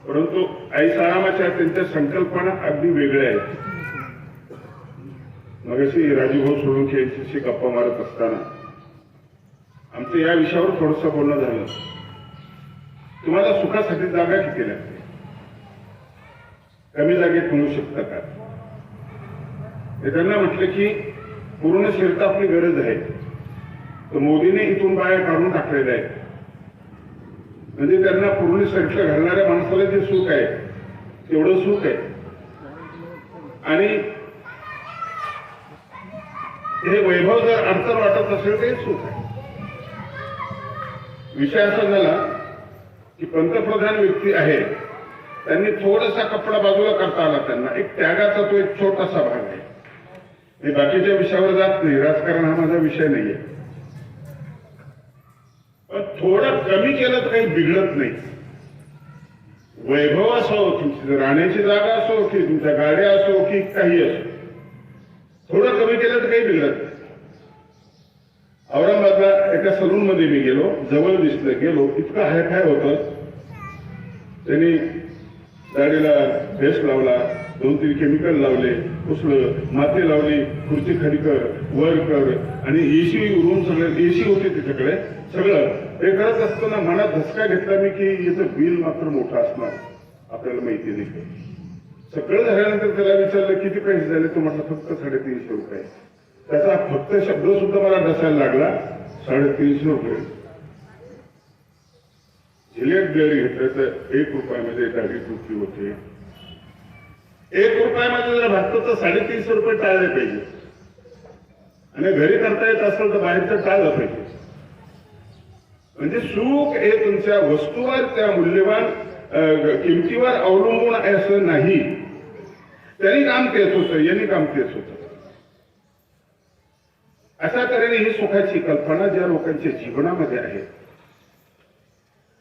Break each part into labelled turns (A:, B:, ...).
A: परंतु ऐसारामाच्या त्यांच्या संकल्पना अगदी वेगळ्या आहेत. मगाशी राजूभाऊ सोळंके यांच्याशी गप्पा मारत असताना आमचं या विषयावर थोडंसं बोलणं झालं. तुम्हाला सुखासाठी जागा किती लागते? कमी जागेत मिळू शकता का? त्यांना म्हटलं की पूर्ण शर्त आपली गरज आहे. तर मोदीने इथून बाहेर काढून टाकलेलं आहे. म्हणजे त्यांना पूर्ण शर्ट घालणाऱ्या माणसाला जे सुख आहे तेवढं सुख आहे. आणि हे वैभव जर अडचण वाटत असेल तर हे सुख आहे. विषय असा झाला की पंतप्रधान व्यक्ती आहे, त्यांनी थोडासा कपडा बाजूला करता आला. त्यांना एक त्यागाचा तो एक छोटासा भाग आहे. मी बाकीच्या विषयावर जात नाही, राजकारण हा माझा विषय नाहीये. पण थोडं कमी केलं तर काही बिघडत नाही. वैभव असो, तुमची राहण्याची जागा असो, की तुमच्या गाड्या असो, की काही असो, थोडं कमी केलं तर काही बिघडत नाही. औरंगाबादला एका सलून मध्ये मी गेलो, जवळ दिसलं, गेलो, इतकं हायफाय होतं. त्यांनी गाडीला भेस लावला, 2-3 केमिकल लावले, पुसलं, माती लावली, खुर्ची खाली कर, वर कर, आणि एसी रूम सगळं एसी होते तिच्याकडे. सगळं हे करत असताना मनात धसका घेतला मी की याचं बिल मात्र मोठं असणार, आपल्याला माहिती नाही. सगळं झाल्यानंतर त्याला विचारलं किती पैसे झाले, तो म्हटलं फक्त 350 रुपये. त्याचा फक्त शब्द सुद्धा मला डसायला लागला, 350 रुपये. जिलेट ब्लेड घेतलं तर 1 रुपयामध्ये गाडी तुटली होते. 1 रुपयामध्ये जर भागतो तर 350 रुपये टाळले पाहिजे. आणि घरी करता येत असेल तर बाहेरचं टाळलं पाहिजे. म्हणजे सुख हे तुमच्या वस्तूवर, त्या मूल्यवान किमतीवर अवलंबून आहे असं नाही. त्यांनी काम तेच होतं, यांनी काम तेच होतं. अशा तऱ्हेने ही सुखाची कल्पना ज्या लोकांच्या जीवनामध्ये आहे.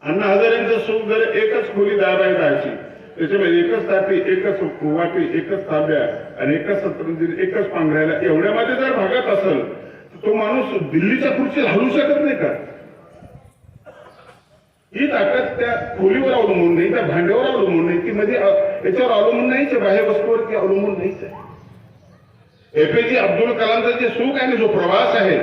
A: अण्णा हजारेंचं सुख जर एकच खोली 10 बाय 10ची, त्याच्यामध्ये एकच ताटी, एकच वाटी, एकच तांब्या आणि एकच सतरंजी, एकच पांघरायला, एवढ्यामध्ये जर भागत असेल तर तो माणूस दिल्लीच्या खुर्चीत हलू शकत नाही का? ही ताकद त्या खोलीवर अवलंबून नाही, त्या भांड्यावर अवलंबून नाही, ती म्हणजे याच्यावर अवलंबून नाहीच, बाह्य वस्तूवरती अवलंबून नाहीच आहे. एपीजे अब्दुल कलामचं जे सुख आहे, जो प्रवास आहे,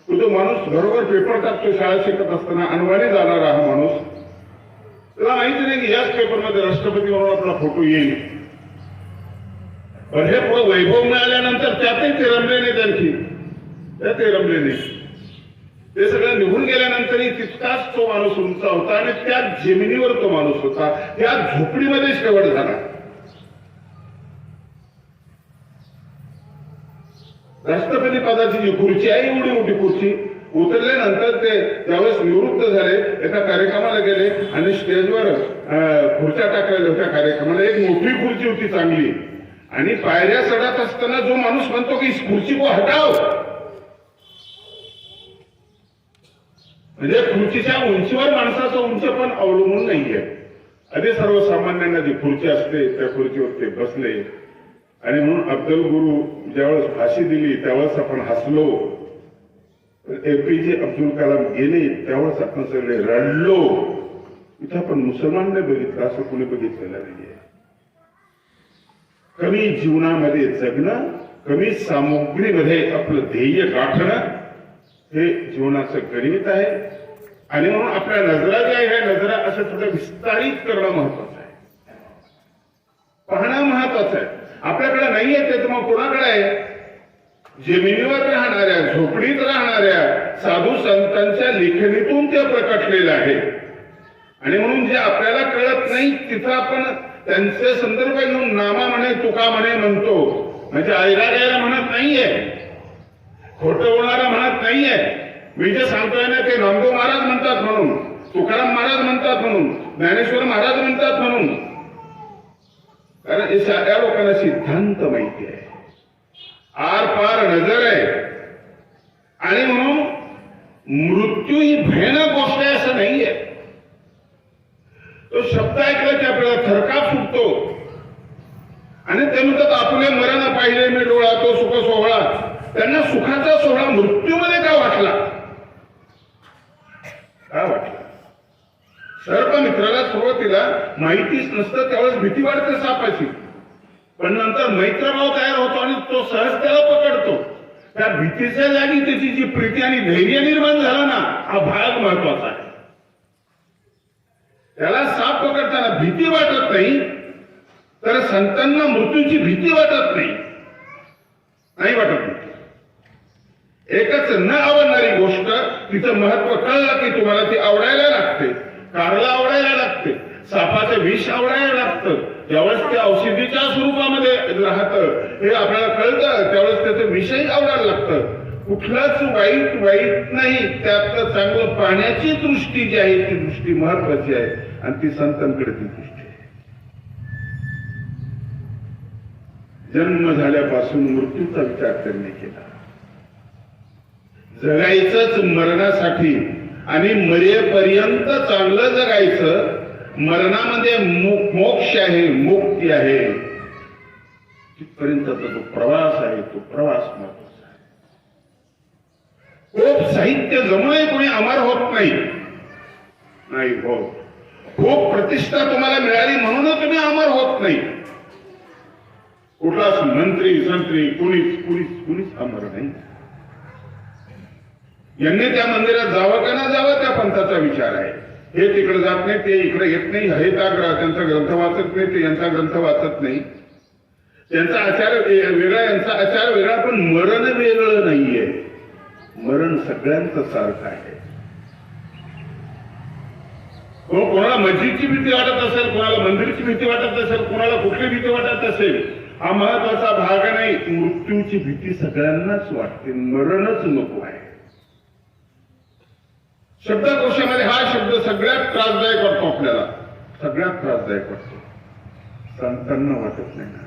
A: तो माणूस घरोघर पेपर टाकतो. शाळा शिकत असताना अनवाणी जाणारा हा माणूस, त्याला माहिती नाही की याच पेपरमध्ये राष्ट्रपती म्हणून आपला फोटो येईल. पण हे पुढे वैभव मिळाल्यानंतर त्यातही ते रमले नाहीत, आणखी त्यात ते रमले नाही. ते सगळं निघून गेल्यानंतरही तितकाच तो माणूस उंच होता आणि त्या जमिनीवर तो माणूस होता, त्या झोपडीमध्ये शेवट झाला. राष्ट्रपती पदाची जी खुर्ची आहे, एवढी मोठी खुर्ची, उतरल्यानंतर ते ज्यावेळेस निवृत्त झाले, एका कार्यक्रमाला गेले आणि स्टेजवर खुर्च्या टाकलेल्या होत्या कार्यक्रमाला. एक मोठी खुर्ची होती चांगली, आणि पायऱ्या चढत असताना जो माणूस म्हणतो की इस खुर्ची को हटाव, म्हणजे खुर्चीच्या उंचीवर माणसाचं उंच पण अवलंबून नाहीये. अगदी सर्वसामान्यांना जी खुर्ची असते त्या खुर्चीवर ते बसले. आणि म्हणून अफजल गुरु ज्यावेळेस फाशी दिली त्यावेळेस आपण हसलो. एपीजे अब्दुल कलाम गेले त्यावेळेस आपण सगळे रडलो. इथं आपण मुसलमानने बघितलं, असं कोणी बघितलेलं नाहीये. कमी जीवनामध्ये जगणं, कमी सामुग्रीमध्ये आपलं ध्येय गाठणं हे जीवनाचं गणित आहे. आणि म्हणून आपल्या नजरा ज्या ह्या नजरा असं थोडं विस्तारित करणं महत्वाचं आहे, पाहणं महत्वाचं आहे. आपल्याकडे नाही आहे ते तर मग कोणाकडे आहे? जमिनीवर राहणाऱ्या, झोपडीत राहणाऱ्या साधू संतांच्या लेखणीतून ते प्रकटलेलं आहे. आणि म्हणून जे आपल्याला कळत नाही तिथं आपण त्यांचे संदर्भ घेऊन नामा म्हणे, तुका म्हणे म्हणतो. म्हणजे आयरा गायला म्हणत नाहीये, खोटं बोलणारा म्हणत नाहीये. मी जे सांगतोय ना ते नामदेव महाराज म्हणतात म्हणून, तुकाराम महाराज म्हणतात म्हणून, ज्ञानेश्वर महाराज म्हणतात म्हणून. कारण या लोकांना सिद्धांत माहिती आहे, आर पार नजर आहे. आणि म्हणून मृत्यू ही भयानक गोष्ट आहे असं नाहीये. तो शब्द ऐकला की आपल्याला थरकाप सुटतो. आणि ते म्हणतात आपले मरण पाहिले मी डोळा तो सुख सोहळा. त्यांना सुखाचा सोहळा मृत्यूमध्ये का वाटला? सर्पमित्राला सुरुवातीला माहितीच नसतं, त्यावेळेस भीती वाटते सापाची, पण नंतर मैत्रभाव तयार होतो आणि तो सहज त्याला पकडतो. त्या भीतीच्या जागी त्याची जी प्रीती आणि धैर्य निर्माण झाला ना, हा भाग महत्वाचा आहे. त्याला साप पकडताना भीती वाटत नाही, तर संतांना मृत्यूची भीती वाटत नाही, नाही वाटत नाही. एकच न आवडणारी गोष्ट तिचं महत्व कळलं की तुम्हाला ती आवडायला लागते. कारला आवडायला लागते, सापाचं विष आवडायला लागतं. ज्यावेळेस ते औषधीच्या स्वरूपामध्ये राहतं हे आपल्याला कळतं, त्यावेळेस त्याचं विषय आवडायला लागतं. कुठलाच वाईट नाही, त्यातलं चांगलं पाण्याची दृष्टी जी आहे ती दृष्टी महत्वाची आहे, आणि ती संतांकडे ती दृष्टी आहे. जन्म झाल्यापासून मृत्यूचा विचार त्यांनी केला. जगायचंच मरणासाठी आणि मरेपर्यंत चांगलं जगायचं. मरणामध्ये मोक्ष आहे, मुक्ती आहे, तिथपर्यंतचा जो प्रवास आहे तो प्रवास महत्वाचा आहे. खूप साहित्य जमूनही कोणी अमर होत नाही होत. खूप प्रतिष्ठा तुम्हाला मिळाली म्हणून तुम्ही अमर होत नाही. कुठलाच मंत्री संत्री कुणीच अमर नाही. यांनी त्या मंदिरात जावं का ना जावं त्या पंथाचा विचार आहे. हे तिकडे जात नाही, ते इकडे येत नाही, हे त्यांचा ग्रंथ वाचत नाही, ते यांचा ग्रंथ वाचत नाही. त्यांचा आचार वेगळा, यांचा आचार वेगळा, पण मरण वेगळं नाहीये. मरण सगळ्यांचं सारखं आहे. कोणाला मस्जिदची भीती वाटत असेल, कोणाला मंदिरची भीती वाटत असेल, कोणाला कुठली भीती वाटत असेल, हा महत्वाचा भाग नाही. मृत्यूची भीती सगळ्यांनाच वाटते, मरणच नको आहे. शब्दकोशामध्ये हा शब्द सगळ्यात त्रासदायक वाटतो, आपल्याला सगळ्यात त्रासदायक वाटतो. संतांना वाटत नाही ना.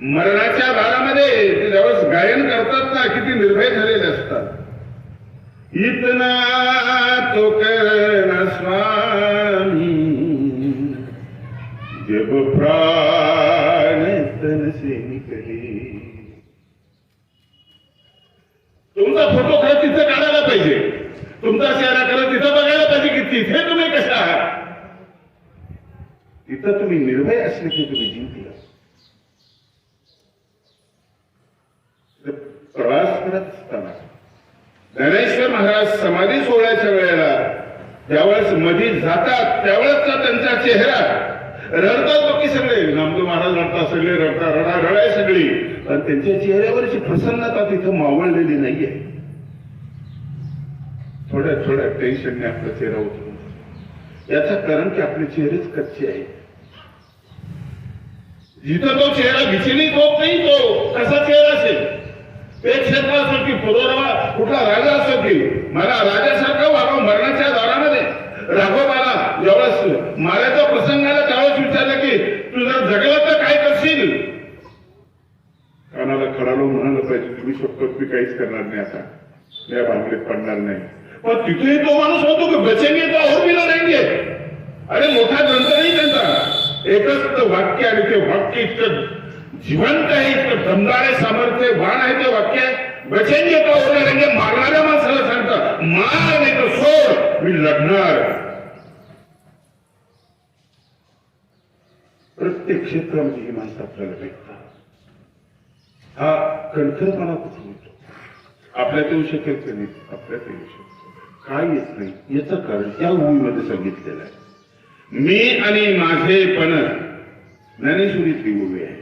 A: मरणाच्या दारामध्ये ज्यावेळेस गायन करतात ना, किती निर्भय झालेले असतात. इतना तो करना स्वामी जब प्राण तन से निकले. तुमचा फोटो खरं तिथं काढायला पाहिजे, तुमचा चेहरा खरं तिथं बघायला पाहिजे की तिथे तुम्ही कशा आहात. तिथं तुम्ही निर्भय असले की तुम्ही जिंकला. प्रवास करत असताना ज्ञानेश्वर महाराज समाधी सोहळ्याच्या वेळेला ज्यावेळेस मध्ये जातात, त्यावेळेसचा त्यांचा चेहरा, रडतात बाकी सगळे, नामदेव महाराज रडतात, सगळे रडतात, रडाय सगळी, पण त्यांच्या चेहऱ्यावरची प्रसन्नता तिथं मावळलेली नाहीये. थोड्या टेन्शनने आपला चेहरा उतरून, याचं कारण की आपले चेहरेच कच्चे आहेत. जिथं तो चेहरा विचलित होत नाही, तो कसा चेहरा असेल. ते क्षेत्र असो की पुरोरवा कुठला राजा असो की, मला राजासारखं व्हावं मरणाच्या दारामध्ये. राघोबाला ज्यावेळेस मारायचा प्रसंग आला त्यावेळेस विचारलं की तू जर जगला तर काय करशील. कानाला खडालो म्हणायला पाहिजे, तुम्ही शपथ मी काहीच करणार नाही, आता या भानगडीत पडणार नाही. पण तिथेही तो माणूस होतो की बचेंगे तो और भी लढेंगे. अरे मोठा ग्रंथ नाही त्यांचा, एकच वाक्य, आणि ते वाक्य इतकं जिवंत आहे, इतकं दमदार आहे, सामर्थ्य बाण आहे ते वाक्य आहे. बचेंगे तो और लढेंगे. मारणाऱ्या माणसाला सांगतात मार नाही तर सोड, मी लढणार. प्रत्येक क्षेत्रामध्ये ही माणसं आपल्याला भेटतात. हा कणखरपणा कुठून येतो. आपल्यात येऊ शकेल की नाही, आपल्यात येऊ शकतो. काय येत नाही याचं कारण त्या ओवीमध्ये सांगितलेलं आहे. मी आणि माझेपण ज्ञानेश्वरीतली ओवी आहे.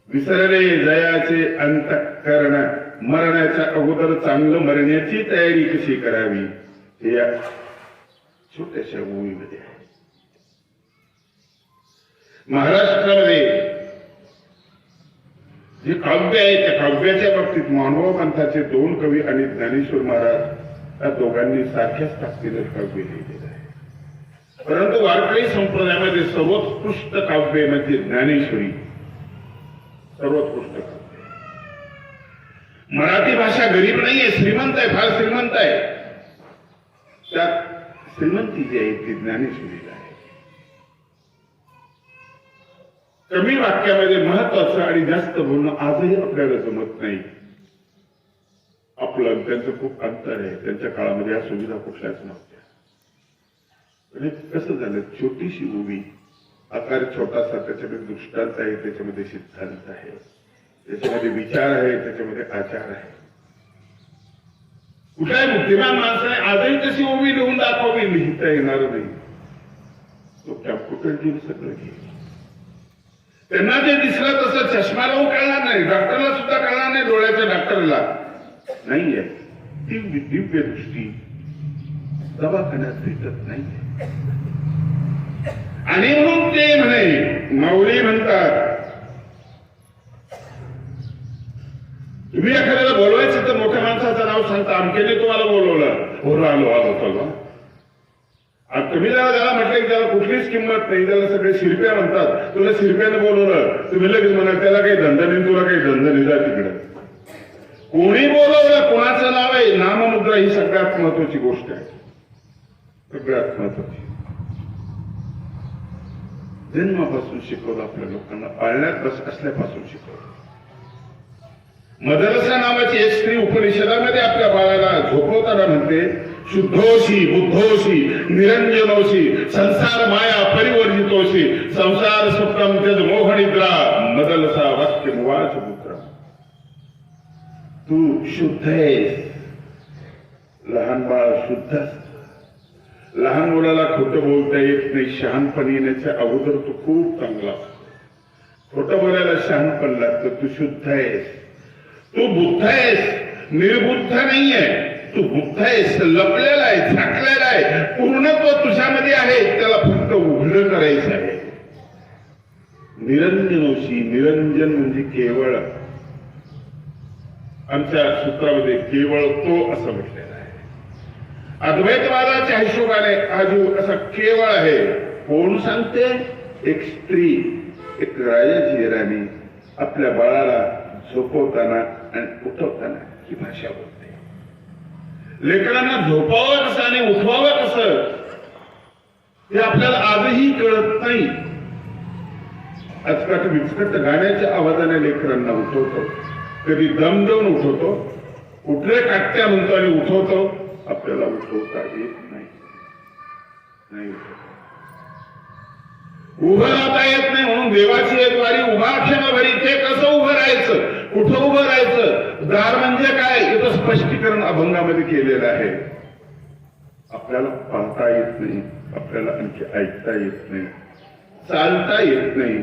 A: विसरले जयाचे अंतःकरण, मरण्याच्या अगोदर चांगलं मरण्याची तयारी कशी करावी, हे या छोट्याशा ओवीमध्ये आहे. महाराष्ट्रामध्ये जे काव्य आहे त्या काव्याच्या बाबतीत मानव पंथाचे 2 कवी आणि ज्ञानेश्वर महाराज या दोघांनी सारख्याच ताकदीने काव्य लिहिलेलं आहे. परंतु वारकरी संप्रदायामध्ये सर्वोत्कृष्ट काव्य म्हणजे ज्ञानेश्वरी, सर्वोत्कृष्ट काव्य. मराठी भाषा गरीब नाहीये, श्रीमंत आहे, फार श्रीमंत आहे. त्यात श्रीमंती जी आहे ती ज्ञानेश्वरीला आहे. कमी वाक्यामध्ये महत्वाचं आणि जास्त बोलणं आजही आपल्याला जमत नाही. आपलं त्यांचं खूप अंतर आहे. त्यांच्या काळामध्ये या सुविधा कुठल्याच नव्हत्या. पण कसं झालं, छोटीशी उभी, आकार छोटासा, त्याच्यामध्ये दृष्टांत आहे, त्याच्यामध्ये सिद्धांत आहे, त्याच्यामध्ये विचार आहे, त्याच्यामध्ये आचार आहे. कुठल्याही बुद्धिमान माणसाने आजही तशी उभी लिहून दाखवावी, लिहिता येणार नाही. तो कॅम्प्युटर घेऊन सगळं घेईल. त्यांना जे दिसलं तसं चष्मा लावून कळणार नाही, डॉक्टरला सुद्धा कळणार नाही, डोळ्याच्या डॉक्टरला नाहीये. दिव्य दृष्टी दवाखान्यात भेटत नाहीये. आणि म्हणून ते म्हणे, माऊली म्हणतात, तुम्ही एखाद्याला बोलवायचं तर मोठ्या माणसाचं नाव सांगता, अमकेने तुम्हाला बोलवलं, हो आलो आलो चला. आता तुम्ही त्याला म्हटलं की त्याला कुठलीच किंमत नाही, त्याला सगळे शिरप्या म्हणतात, तुला शिरप्याने बोलवलं, तुम्ही लगेच म्हणाल त्याला काही धंदा नाही, तुला काही धंदा नाही, जा तिकडे. कोणी बोलवलं, कोणाचं नाव आहे, नाममुद्रा ही सगळ्यात महत्वाची गोष्ट आहे, सगळ्यात महत्वाची. जन्मापासून शिकवलं आपल्या लोकांना, पाळण्यात बस असल्यापासून शिकवलं. मदरसा नावाची एक स्त्री उपनिषदामध्ये आपल्या बाळाला झोपवताना म्हणते, शुद्धोशी बुद्धोशी निरंजनोशी संसार माया परिवर्जितोशी संसार सुप्तम त्यज मोहनिद्रा मदलसा वाक्य मुवाच पुत्र. तू शुद्ध आहेस. लहान बाळ शुद्ध असत. लहान मुलाला खोटं बोलता येत नाही, शहाणपण येण्याच्या अगोदर तू खूप चांगला. खोटं बोलायला शहाणपण लागतं. तू शुद्ध आहेस, तू बुद्ध आहेस, निर्बुद्ध नाहीये, तू बुद्ध आहेस, लपलेला आहे, झाकलेला आहे, पूर्णत्व तुझ्यामध्ये आहे, त्याला फक्त उघड करायचं आहे. निरंजनोशी, निरंजन म्हणजे केवळ. आमच्या सूत्रामध्ये केवळ तो असं म्हटलेलं आहे. अद्वैतवादाच्या हिशोबाने हा जीव असा केवळ आहे. कोण सांगते? एक स्त्री, एक राजाची राणी आपल्या बाळाला झोपवताना आणि उठवताना ही भाषा बोलते. लेकरांना झोपावं कसं आणि उठवावं कसं हे आपल्याला आजही कळत नाही. आजकाल विचकट गाण्याच्या आवाजाने लेकरांना उठवतो, कधी दम देऊन उठवतो, कुठले काट्या म्हणतो आणि उठवतो. आपल्याला उठवता येत नाही. उभं राहता येत नाही म्हणून देवाची एक वारी उभा क्षणभरी. ते कसं उभं राहायचं, कुठं उभं राहायचं, दार म्हणजे काय याचं स्पष्टीकरण अभंगामध्ये केलेलं आहे. आपल्याला पाहता येत नाही, आपल्याला आणखी ऐकता येत नाही, चालता येत नाही,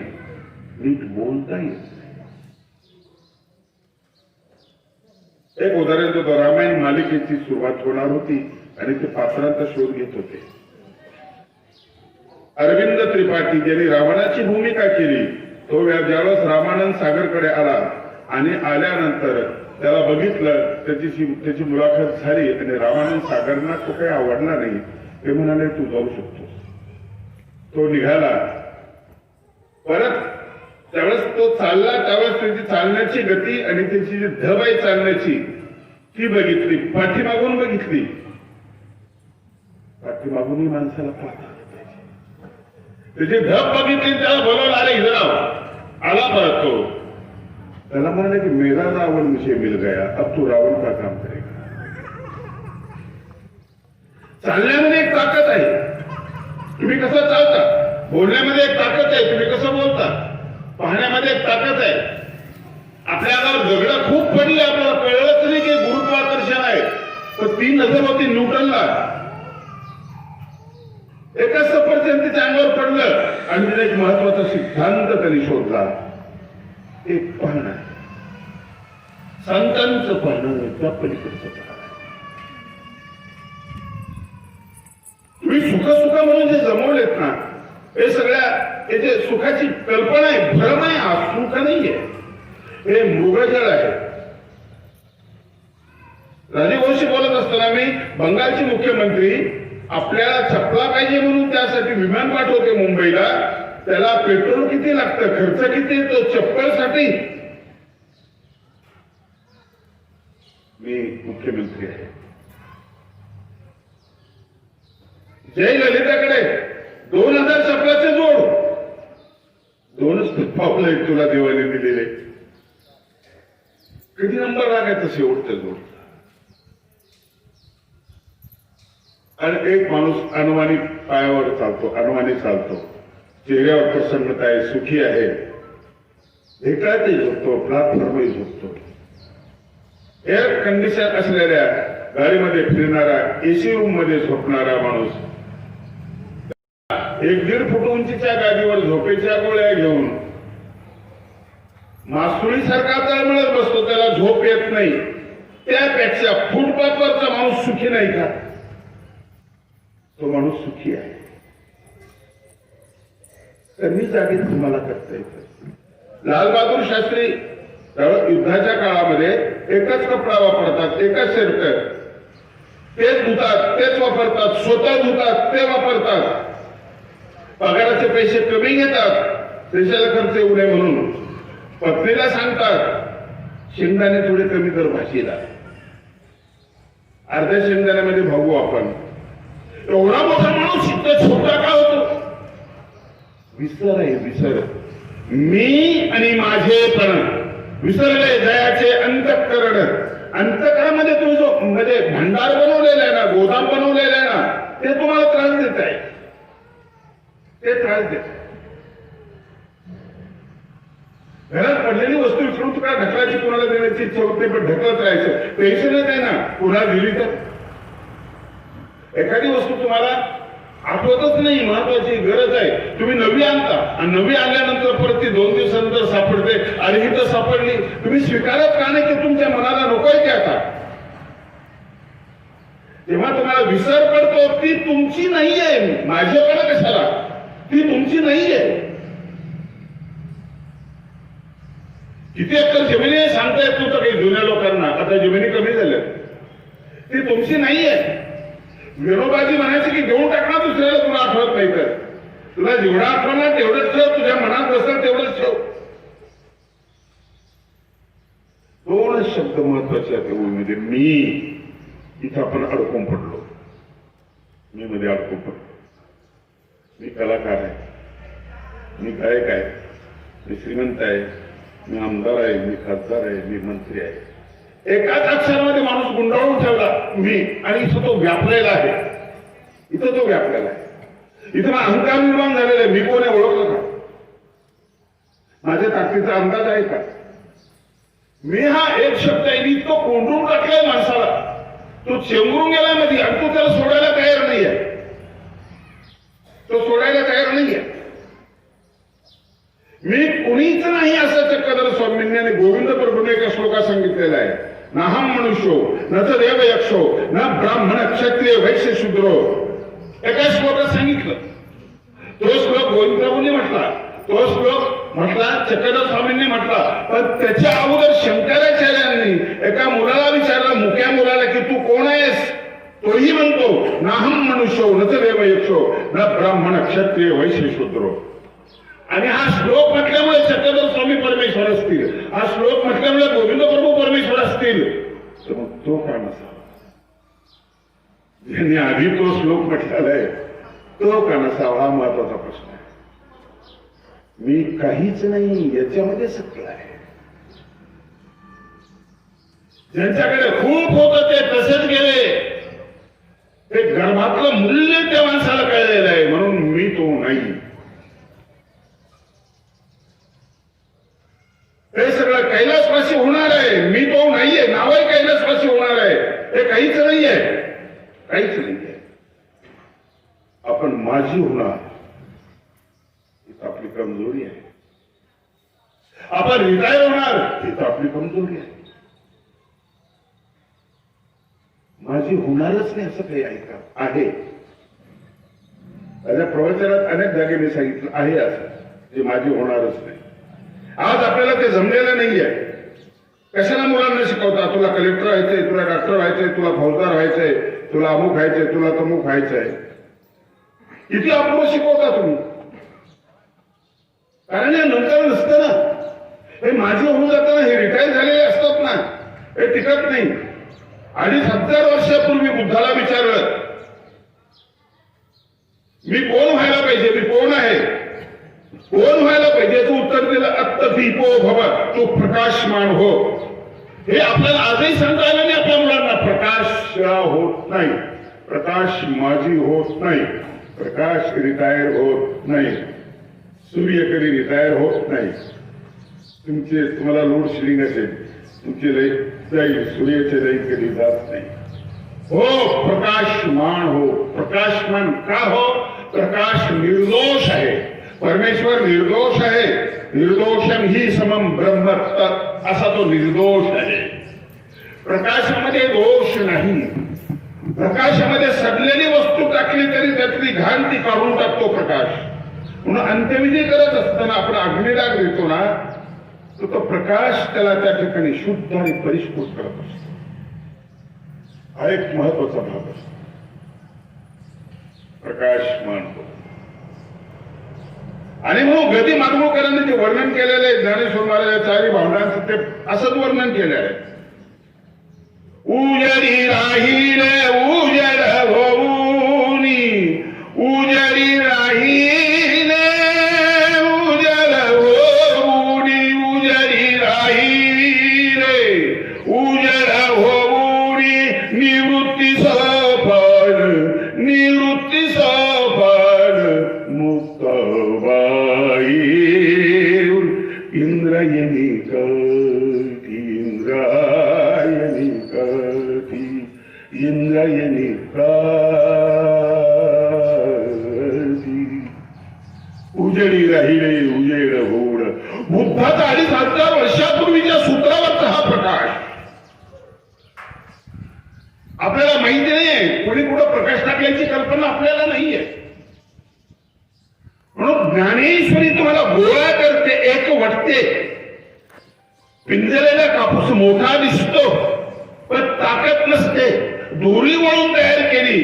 A: नीट बोलता येत नाही. एक उदाहरण देतो. रामायण मालिकेची सुरुवात होणार होती आणि ते पात्रांचा शोध घेत होते. अरविंद त्रिपाठी ज्यांनी रावणाची भूमिका केली, तो ज्यावेळेस रामानंद सागरकडे आला आणि आल्यानंतर त्याला बघितलं, त्याची मुलाखत झाली आणि रामानंद सागरना तो काही आवडला नाही. ते म्हणाले तू जाऊ शकतोस. तो निघाला. परत त्यावेळेस तो चालला, त्यावेळेस त्याची चालण्याची गती आणि त्याची जी धब आहे चालण्याची ती बघितली, पाठीमागून बघितली. पाठीमागूनही माणसाला पाहता त्याची धब बघितली, त्याला बोलवलं, आले इधर आला. परत तो त्याला म्हणाले की मेरा रावण मुझे मिल गया, अब तू रावण का काम करेगा. चालण्यामध्ये एक ताकद आहे. तुम्ही कसं चालता, बोलण्यामध्ये एक ताकद आहे. तुम्ही कसं बोलता, पाहण्यामध्ये एक ताकद आहे. आपल्या अंगावर दगडं खूप पडली, आपल्याला कळलंच नाही की गुरुत्वाकर्षण आहे. पण ती नजर होती न्यूटनला. एका सफरचंद त्याच्या अंगावर पडलं आणि तिने एक महत्वाचा सिद्धांत त्यांनी शोधला. एक पाहणं, संतांचं पाहणं, त्या पलीकडचं पाहणं. तुम्ही सुख म्हणून जे जमवलेत ना, हे सगळ्या याचे सुखाची कल्पना आहे, भ्रम आहे, सुख नाहीये. हे मृगजळ आहे. राजीवंशी बोलत असताना मी बंगालचे मुख्यमंत्री आपल्याला चपला पाहिजे म्हणून त्यासाठी विमान पाठवते मुंबईला. त्याला पेट्रोल किती लागतं, खर्च किती येतो चप्पलसाठी. मी मुख्यमंत्री आहे. जय ललिताकडे 2000 चपलाचे जोड, 2च पावलं तुला देवाने दिलेले. कधी नंबर लागायचा शेवटच्या जोड. आणि एक माणूस अनुमानित पायावर चालतो, अनुमानित चालतो, चेहऱ्यावर प्रसन्नता आहे, सुखी आहे, एकातही झोपतो, प्लॅटफॉर्मही झोपतो. एअर कंडिशन असलेल्या गाडीमध्ये फिरणारा, एसी रूम मध्ये झोपणारा माणूस 1-1.5 फूट उंचीच्या गादीवर झोपेच्या गोळ्या घेऊन मासुळीसारखा तळमळत बसतो, त्याला झोप येत नाही. त्यापेक्षा फुटपाथवरचा माणूस सुखी नाही का? तो माणूस सुखी आहे. कमी जागेत तुम्हाला करता येतं. लालबहादूर शास्त्री युद्धाच्या काळामध्ये एकच कपडा वापरतात, एकच शर्ट, तेच धुतात, तेच वापरतात, स्वतः धुतात, ते वापरतात. पगाराचे पैसे कमी घेतात, देशाला खर्च येऊ नये म्हणून. पत्नीला सांगतात शेंगदाणे थोडे कमी कर भाजीला, अर्ध्या शेंगदाण्यामध्ये भागू आपण. एवढा मोठा माणूस इतका छोटा का होतो? विसर आहे, विसर. मी आणि माझेपण विसरले जयाचे अंतःकरण. अंतःकरणामध्ये तुम्ही जो म्हणजे भंडार बनवलेला आहे ना, गोदाम बनवलेला आहे ना, ते तुम्हाला त्रास देत आहे, ते त्रास देत. घरात पडलेली वस्तू विसरून तुला ढकलायची, कोणाला देण्याची इच्छा होत नाही, पण ढकलत राहायचं. टेन्शनच आहे ना, पुन्हा दिली तर. एखादी वस्तू तुम्हाला आठवतच नाही, महत्वाची गरज आहे, तुम्ही नवी आणता आणि नवी आणल्यानंतर परत ती 2 दिवसानंतर सापडते, आणि ही तर सापडली. तुम्ही स्वीकारत का नाही की तुमच्या मनाला नकोय की आता? तेव्हा तुम्हाला विसर पडतो, ती तुमची नाहीये. माझ्याकडे कशाला? ती तुमची नाहीये. किती एकर जमिनी सांगता येत नव्हतं काही जुन्या लोकांना, आता जमिनी कमी झाल्या. ती तुमची नाहीये. विनोबाजी म्हणायचे की घेऊन टाकणार दुसऱ्याला, तुला आठवत नाही तर. तुला जेवढा आठवणार तेवढंच ठेव, तुझ्या मनात बसणार तेवढंच ठेव. 2 शब्द महत्वाचे आहेत ओळीमध्ये. मी, इथं आपण अडकून पडलो. मी मध्ये अडकून पडलो. मी कलाकार आहे, मी गायक आहे, मी श्रीमंत आहे, मी आमदार आहे, मी खासदार आहे, मी मंत्री आहे. एकाच अक्षरामध्ये माणूस गुंडाळून ठेवला मी, आणि इथं तो व्यापलेला आहे. इथं तो व्यापलेला आहे. इथं अहंकार निर्माण झालेला आहे. मी कोण आहे ओळखलं का? माझ्या ताकदीचा अंदाज आहे का? मी हा एक शब्द आहे, तो कोंडून टाकलाय माणसाला. तो चेंबरून गेलाय मध्ये, आणि तो त्याला सोडायला तयार नाही आहे. तो सोडायला तयार नाही आहे. मी कुणीच नाही असं चक्रधर स्वामींनी आणि गोविंद प्रभूने एका श्लोकात सांगितलेला आहे. नाहम मनुष्यो न च देव यक्षो न ब्राह्मण क्षत्रिय वैश्य शूद्रो. एका श्लोकात सांगितलं. तो श्लोक गोविंद प्रभूंनी म्हटला, तो श्लोक म्हटला चक्रधर स्वामींनी म्हटला. पण त्याच्या अगोदर शंकराचार्यांनी एका मुलाला विचारलं, मुक्या मुलाला, की तू कोण आहेस? तोही म्हणतो नाहम मनुष्यो न च देव यक्षो न ब्राह्मण क्षत्रिय वैश्य शूद्रो. आणि हा श्लोक म्हटल्यामुळे चक्रधर स्वामी परमेश्वर असतील, हा श्लोक म्हटल्यामुळे गोविंद प्रभू परमेश्वर असतील, तर मग तो का नसावा? ज्यांनी आधी तो श्लोक म्हटलेला आहे तो का नसावा, हा महत्वाचा प्रश्न आहे. मी काहीच नाही याच्यामध्ये सगळं आहे. ज्यांच्याकडे खूप होतं ते तसेच गेले. ते गर्भातलं मूल्य त्या माणसाला कळलेलं आहे, म्हणून मी तो नाही. हे सगळं कैलासवासी होणार आहे, मी तो नाहीये. नावही कैलासवासी होणार आहे, हे काहीच नाहीये, काहीच नाहीये. आपण माझी होणार, ही आपली कमजोरी आहे. आपण रिटायर होणार, ही आपली कमजोरी आहे. माझी होणारच नाही असं काही ऐका आहे. माझ्या प्रवचनात अनेक जागी मी सांगितलं आहे असं, जे माझी होणारच नाही. आज आपल्याला ते जमलेलं नाहीये. कशाला मुलांना शिकवता? तुला कलेक्टर व्हायचंय, तुला डॉक्टर व्हायचंय, तुला फौजदार व्हायचंय, तुला अमुक व्हायचंय, तुला तमुक व्हायचंय. किती अपूर्व शिकवता तुम्ही. कारण हे नंतर नसतं ना. हे माझे होऊन जातं ना, हे रिटायर झालेले असतात ना, हे टिकत नाही. 2500 वर्षापूर्वी बुद्धाला विचारलं, मी कोण व्हायला पाहिजे, मी कोण आहे, कोण व्हायला पाहिजे? तू उत्तर दिलं अत्तदीपो भव, तू प्रकाशमान हो. हे आपल्याला आजही सांगता आलं नाही आपल्या मुलांना. प्रकाश होत नाही, प्रकाश माजी होत नाही, प्रकाश रिटायर होत नाही, सूर्य कधी रिटायर होत नाही. तुम्हाला लोड शेडिंग असेल, तुमची लाईट जाईल, सूर्याची लाईट कधी जात नाही. हो प्रकाशमान हो. प्रकाशमान का हो? प्रकाश निर्दोष आहे. परमेश्वर निर्दोष आहे. निर्दोषम ही समम ब्रह्म असा तो निर्दोष आहे. प्रकाशामध्ये दोष नाही. प्रकाशामध्ये सडलेली वस्तू टाकली तरी त्यातली घाण ती काढून टाकतो प्रकाश. म्हणून अंत्यविधी करत असताना आपण अग्निडाग देतो ना, तो प्रकाश त्याला त्या ठिकाणी शुद्ध आणि परिष्कृत करत असतो. हा एक महत्वाचा भाग असतो. प्रकाशमान हो. आणि म्हणून गती माधवकरांनी जे वर्णन केलेलं आहे ज्ञानेश्वर महाराज चारी भावनांचं, ते असंच वर्णन केलं आहे. उजरी राहिले उजड होऊनी, उजरी राहिले उजड होऊनी, उजरी राहिले उजड होऊनी, निवृत्ती सफळ, निवृत्ती सफळ मुक्तबाई इंद्रायणी कधी, इंद्रायणी कधी, इंद्रायणी कधी. उजेडी राहिले उजेड होड. बुद्धाचा 2500 वर्षापूर्वीच्या सूत्रावरचा हा प्रकाश आपल्याला माहिती नाहीये. कोणी कुठं प्रकाश टाकल्याची कल्पना आपल्याला नाहीये. म्हणून ज्ञानेश्वरी तुम्हाला गोळा करते, एक वाटते. पिंजलेला कापूस मोठा दिसतो पण ताकद नसते. दोरी वळून तयार केली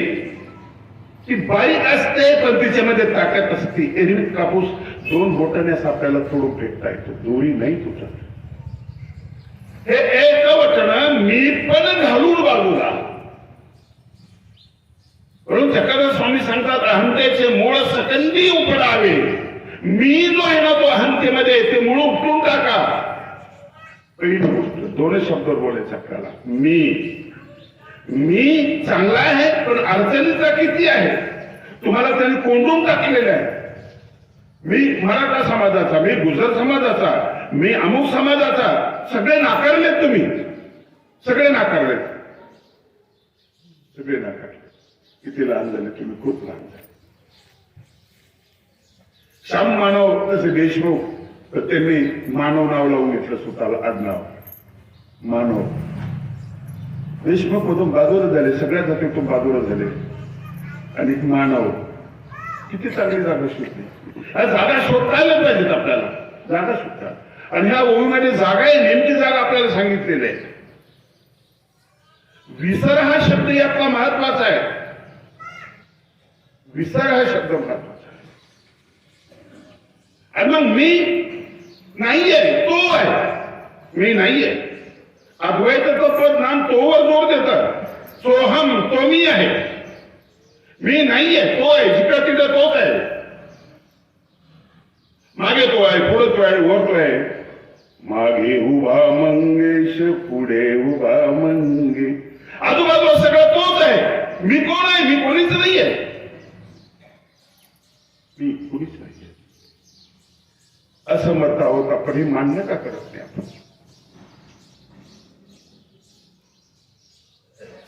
A: ती बारीक असते पण तिच्यामध्ये ताकद असते. एरवी कापूस 2 बोटाने आपल्याला थोडं फेकता येतो, दोरी नाही तुझा. हे एक वचन मी पण घालून बाजूला. म्हणून चक्रधर स्वामी सांगतात अहंतेचे मूळ सकंदी उपडावे. मी जो आहे ना तो अहंतेमध्ये ते मूळ उपटून टाका. पहिली गोष्ट 2 शब्द बोलायचे आपल्याला. मी चांगला आहे पण अडचणीचा किती आहे. तुम्हाला त्यांनी कोंडून टाकलेला आहे. मी मराठा समाजाचा, मी गुजर समाजाचा, मी अमुक समाजाचा. सगळे नाकारलेत तुम्ही, सगळे नाकारलेत, सगळे नाकारले. किती लहान झाले तुम्ही, खूप लहान झाले. श्याम मानव तसे देशमुख, तर त्यांनी मानव नाव लावून घेतलं स्वतःला, आडनाव मानव. देशमुख मधून बाजूला झाले, सगळ्या जातीतून बाजूला झाले आणि मानव. किती चांगली जागा शोधली. जागा शोधतायला पाहिजेत आपल्याला, जागा शोधता. आणि ह्या ओळीमध्ये जागा आहे, नेमकी जागा आपल्याला सांगितलेली आहे. विसर हा शब्द यातला महत्वाचा आहे. विसर हा शब्द महत्वाचा आहे. आणि मग मी नाहीये, तो आहे. मी नाहीये. अद्वैताचं पदनाम तोवर जोर देतात. सोहम, तो मी आहे. मी नाहीये, तो आहे. जिकडं तिकडं तोच आहे. मागे तो आहे, पुढे तो आहे, वर तो आहे. मागे उभा मंगेश, पुढे उभा मंगे. आजूबाजूला सगळं तोच आहे. मी कोण आहे? मी कोणीच नाहीये. मी कोणीच नाहीये असं मत आहोत आपण. ही मान्य का करत नाही आपण?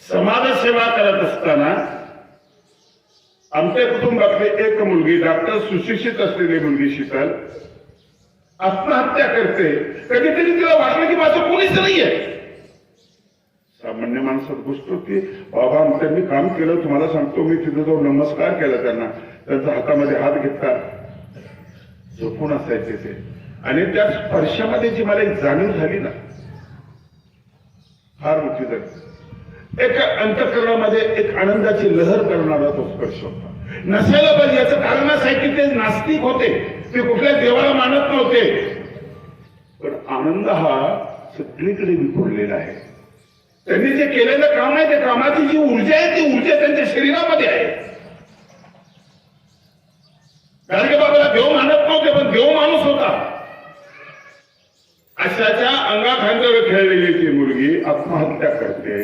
A: समाजसेवा करत असताना आमच्या कुटुंबातली एक मुलगी, डॉक्टर सुशिक्षित असलेली मुलगी शीतल, आत्महत्या करते. कधीतरी तिला वाटलं की माझं कोणीच नाहीये. सामान्य माणसात गोष्ट होती. बाबा त्यांनी काम केलं, तुम्हाला सांगतो, मी तिथं जाऊन नमस्कार केला त्यांना, त्यांचा हातामध्ये हात घेतला, झोपून असायचे ते. आणि त्या स्पर्शामध्ये जी मला एक जाणीव झाली ना, फार मोठी झाली. एक अंतःकरणामध्ये एक आनंदाची लहर करणारा तो स्पर्श होता. नसायला पाहिजे याचं कारण असं आहे की ते नास्तिक होते, ते कुठल्या देवाला मानत नव्हते. पण आनंद हा सगळीकडे विखुरलेला आहे. त्यांनी जे केलेलं काम आहे, त्या कामाची जी ऊर्जा आहे, ती ऊर्जा त्यांच्या शरीरामध्ये आहे. गाडगे बाबाला देव मानत नव्हते पण देव माणूस होता. अशाच्या अंगाखांद्यावर खेळलेली ती मुलगी आत्महत्या करते.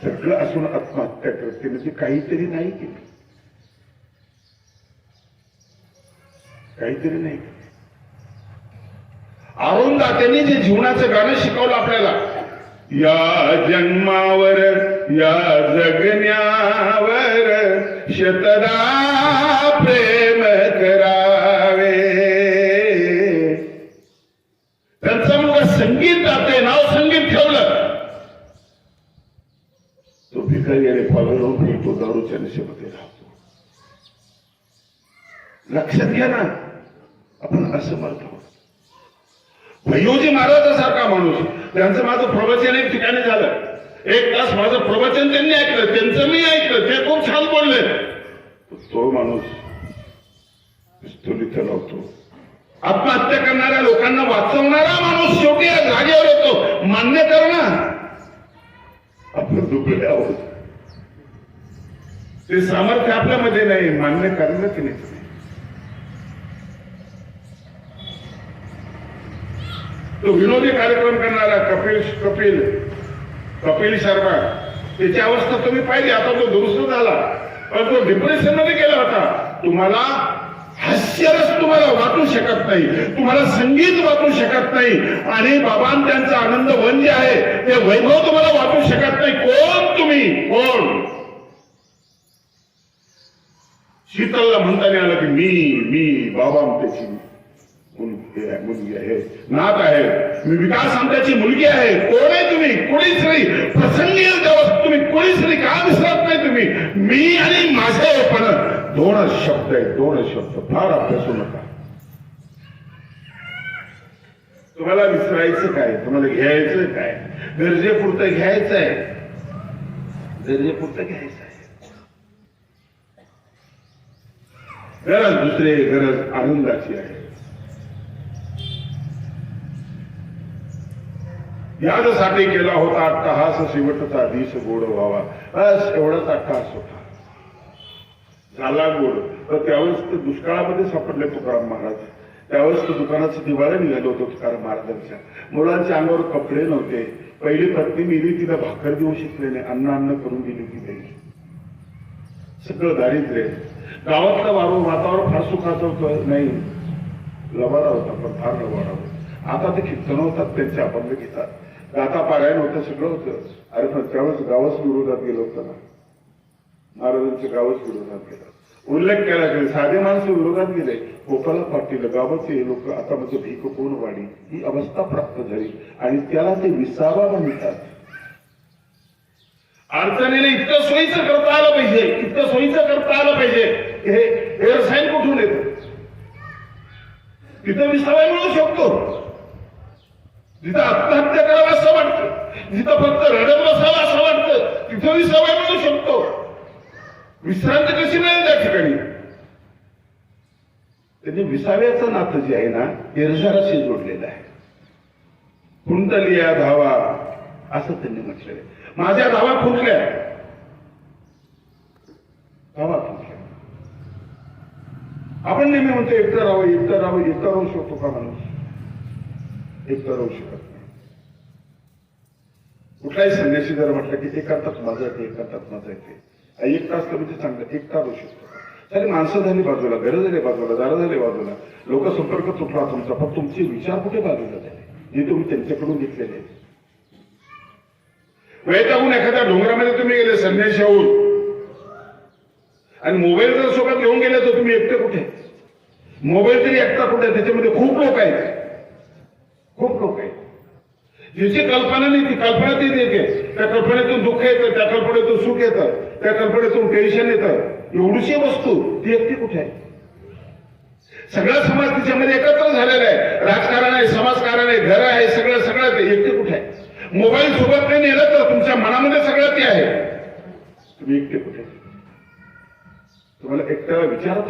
A: सगळं असून आत्महत्या करते म्हणजे काहीतरी नाही केलं, काहीतरी नाही केलं. अरुंदात्यांनी जे जीवनाचं गाणं शिकवलं आपल्याला, या जन्मावर या जगण्यावर शतदा प्रेम करावे. त्यांचा मुलगा संगीत गाते, नाव संगीत ठेवलं. तो भिकारी आणि पागल तो दारूच्या नशेमध्ये राहतो. लक्षात घ्या ना, आपण असं म्हणतो. भैयोजी महाराजासारखा माणूस, त्यांचं माझं प्रवचन एक ठिकाणी झालं, 1 तास माझं प्रवचन त्यांनी ऐकलं, त्यांचं मी ऐकलं, ते खूप छान बोलले. तो माणूस पिस्तुलीत लावतो. आत्महत्या करणाऱ्या लोकांना वाचवणारा माणूस शेवटी या जागेवर येतो. मान्य कर ना, आपलं दुबळे आहोत, ते सामर्थ्य आपल्यामध्ये नाही, मान्य करणं की नाही. तो विनोदी कार्यक्रम करणारा कपिल शर्मा, त्याची अवस्था तुम्ही पाहिली. आता तो दुरुस्त झाला, पण तो डिप्रेशन मध्ये गेला होता. तुम्हाला हास्यरस तुम्हाला वाटू शकत नाही, तुम्हाला संगीत वाटू शकत नाही, आणि बाबां त्यांचा आनंद वन जे आहे ते वैभव तुम्हाला वाटू शकत नाही. कोण तुम्ही, कोण? शीतलला म्हणताना आलं की मी बाबा त्याची मुलगी आहे, नात आहे, मी विकास आमच्याची मुलगी आहे. कोण आहे तुम्ही? कोणीच नाही. प्रसंगी तेव्हा तुम्ही कोणीच नाही, का विसरत नाही तुम्ही? मी आणि माझे. पण 2 शब्द आहेत, 2 शब्द. फार अभ्यासू नका. तुम्हाला विसरायचं काय, तुम्हाला घ्यायचं काय? गरजेपुरतं घ्यायचं आहे, गरजेपुरतं घ्यायचं आहे. गरज दुसरे, गरज आनंदाची आहे. यासाठी केला होता अट्टहास, शेवटचा दिस गोड व्हावा. बस एवढाच अट्टहास होता, झाला गोड. तर त्यावेळेस ते दुष्काळामध्ये सापडले तुकाराम महाराज. त्यावेळेस तो दुकानाचं दिवाळं निघालं होतं तुकाराम महाराजांच्या. मुलांच्या अंगावर कपडे नव्हते. पहिली पत्नी मेली, तिला भाकर देऊ शकले नाही, अन्न करून गेली ती बाई. सगळं दारिद्र्य. गावातलं वातावरण फार सुखाचं होतं नाही, लबाडा होता, पण फार लबाडा होता. आता ते कीर्तन होतात, त्यांचे अभंग घेतात, गाता पारायण होतं, सगळं होतं. अरे पण त्यावेळेस गावच विरोधात गेलं होतं ना, महाराजांच्या गावच विरोधात गेलं. उल्लेख केला गेला, साधे माणसं विरोधात गेले. गोपाला पाटील, गावाचे लोक, आता म्हणजे भीक कोण वाढी, ही अवस्था प्राप्त झाली, आणि त्याला ते विसावा म्हणतात. अडचणीने इतकं सोयीचं करता आलं पाहिजे, इतकं सोयीचं करता आलं पाहिजे. हे रसायन कुठून येतं? तिथं विसावा मिळू शकतो, जिथं आत्महत्या करावं असं वाटतं, जिथं फक्त रडत बसावं असं वाटतं, तिथं विसावा मिळू शकतो. विश्रांती कशी मिळेल त्या ठिकाणी? त्यांनी विसाव्याचं नातं जे आहे ना, निर्धाराशी जोडलेलं आहे. कुंडलिया धावा असं त्यांनी म्हटलेलं आहे. माझ्या धावा फुटल्या, धावा फुटल्या. आपण नेहमी म्हणतो एकटं राहावं, एकटं राहावं. एकटं राहू शकतो का माणूस? एकटं राहू शकत नाही. कुठलाही संन्यासी जर म्हटलं की एकांतात मजा येते, एकांतात मजा येते, 1 तास कमी ते चांगलं, एकटा राहू शकतो. सारी माणसं झाली बाजूला, घरं झाली बाजूला, दारं झाली बाजूला, लोकसंपर्क तुटला तुमचा, पण तुमचे विचार कुठे बाजूला झाले, जे तुम्ही त्यांच्याकडून घेतलेले. वैतागून एखाद्या डोंगरामध्ये तुम्ही गेले संन्यासी होऊन, आणि मोबाईल जर सोबत घेऊन गेले तर तुम्ही एकटे कुठे? मोबाईल तरी एकटा कुठे? त्याच्यामध्ये खूप लोक आहेत, खूप लोक आहेत. ज्याची कल्पना नाही ती कल्पना ती देते. त्या कल्पनेतून दुःख येतं, त्या कल्पनेतून सुख येतं, त्या कल्पनेतून टेन्शन येतं. एवढीशी वस्तू ती एकटी कुठे आहे? सगळा समाज तिच्यामध्ये एकत्र झालेला आहे. राजकारण आहे, समाजकारण आहे, घर आहे, सगळं सगळं ते एकटे कुठे आहे? मोबाईल सोबत नाही नेलं तर तुमच्या मनामध्ये सगळं ते आहे. तुम्ही एकटे कुठे? तुम्हाला एकट्या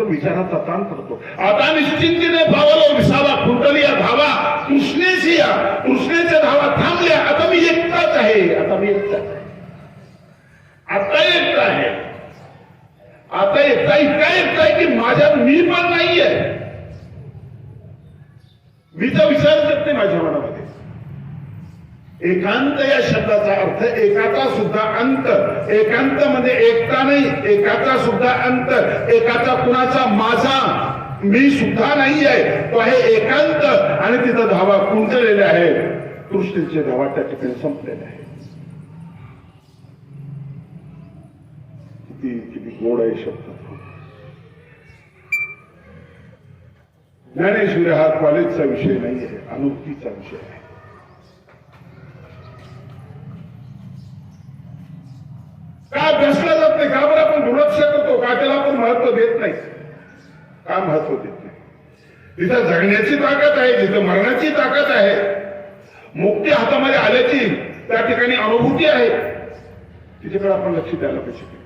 A: विचाराचा ताण करतो. आता निश्चिंतीने पावलं विसावा, कुंडलिया धावा, कृष्णेची या कृष्णेच्या धावा थांबल्या. आता मी एकटाच आहे, आता मी एकटाच आहे, आता एकटा आहे, आता एकटा इतका एकटा आहे की माझ्यात मी पण नाहीये. मीचा विचार करत नाही माझ्या मनामध्ये. एकांत या शब्दाचा अर्थ एकाचा सुद्धा अंत. एकांत म्हणजे एकता नाही, एकाचा सुद्धा अंत. एकाचा कुणाचा, माझा, मी सुद्धा नाही आहे, तो आहे एकांत. आणि तिथं धावा कुंचलेले आहे, तृष्णेचे धावा त्या ठिकाणी संपलेले आहे. किती गोड आहे शब्द. ज्ञानेश्वरी हा कॉलेजचा विषय नाही आहे, अनुभूतीचा विषय आहे. का अभ्यासला जात नाही? का बरं आपण दुर्लक्ष करतो? का त्याला आपण महत्व देत नाही? का महत्व देत नाही? तिथं जगण्याची ताकद आहे, तिथं मरणाची ताकद आहे, मुक्ती हातामध्ये आल्याची त्या ठिकाणी अनुभूती आहे. तिच्याकडे आपण लक्ष द्यायला पाहिजे.